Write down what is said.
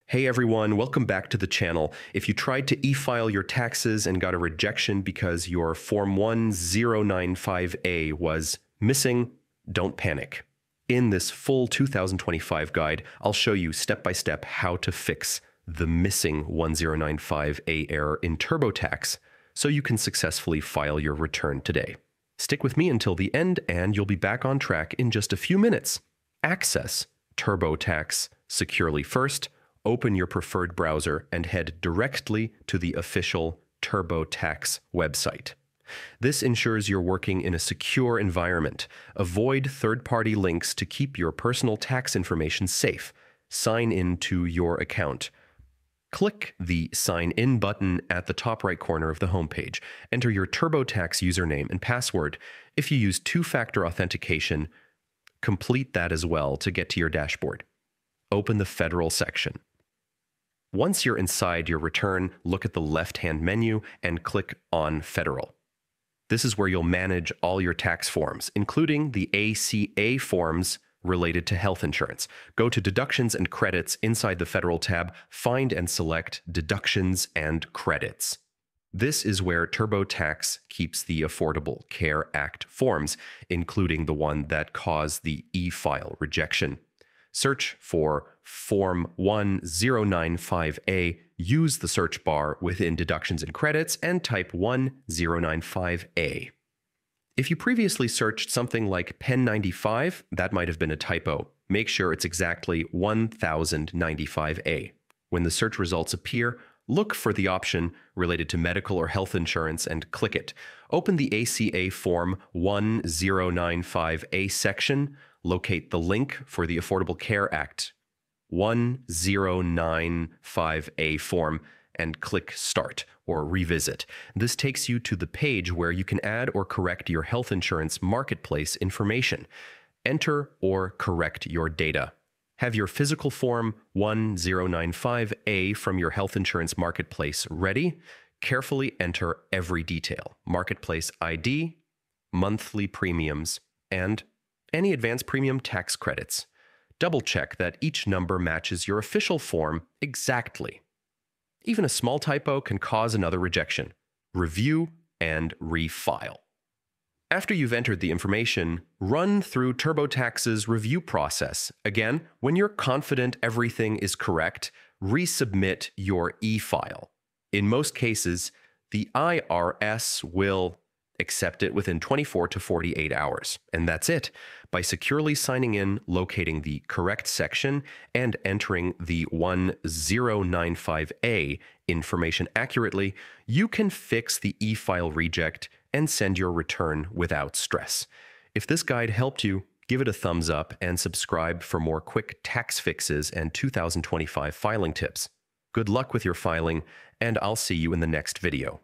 Hey everyone, welcome back to the channel. If you tried to e-file your taxes and got a rejection because your Form 1095A was missing, don't panic. In this full 2025 guide, I'll show you step-by-step how to fix the missing 1095A error in TurboTax so you can successfully file your return today. Stick with me until the end and you'll be back on track in just a few minutes. Access TurboTax securely first. Open your preferred browser and head directly to the official TurboTax website. This ensures you're working in a secure environment. Avoid third-party links to keep your personal tax information safe. Sign in to your account. Click the Sign In button at the top right corner of the homepage. Enter your TurboTax username and password. If you use two-factor authentication, complete that as well to get to your dashboard. Open the Federal section. Once you're inside your return, look at the left-hand menu and click on Federal. This is where you'll manage all your tax forms, including the ACA forms related to health insurance. Go to Deductions and Credits inside the Federal tab, find and select Deductions and Credits. This is where TurboTax keeps the Affordable Care Act forms, including the one that caused the e-file rejection. Search for Form 1095A, use the search bar within Deductions and Credits, and type 1095A. If you previously searched something like 1095, that might have been a typo. Make sure it's exactly 1095A. When the search results appear, look for the option related to medical or health insurance and click it. Open the ACA Form 1095A section. Locate the link for the Affordable Care Act 1095A form and click Start or Revisit. This takes you to the page where you can add or correct your health insurance marketplace information. Enter or correct your data. Have your physical Form 1095A from your health insurance marketplace ready. Carefully enter every detail: marketplace ID, monthly premiums, and any advance premium tax credits. Double-check that each number matches your official form exactly. Even a small typo can cause another rejection. Review and refile. After you've entered the information, run through TurboTax's review process. Again, when you're confident everything is correct, resubmit your e-file. In most cases, the IRS will accept it within 24 to 48 hours. And that's it. By securely signing in, locating the correct section, and entering the 1095A information accurately, you can fix the e-file reject and send your return without stress. If this guide helped you, give it a thumbs up and subscribe for more quick tax fixes and 2025 filing tips. Good luck with your filing, and I'll see you in the next video.